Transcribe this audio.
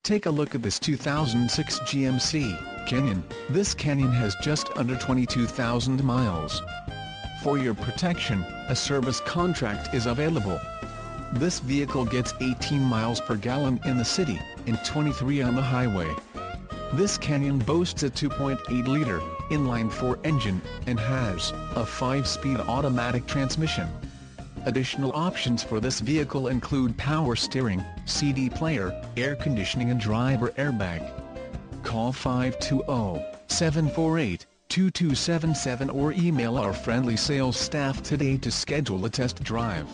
Take a look at this 2006 GMC Canyon. This Canyon has just under 22,000 miles. For your protection, a service contract is available. This vehicle gets 18 miles per gallon in the city, and 23 on the highway. This Canyon boasts a 2.8-liter inline-4 engine, and has a 5-speed automatic transmission. Additional options for this vehicle include power steering, CD player, air conditioning and driver airbag. Call 520-748-2277 or email our friendly sales staff today to schedule a test drive.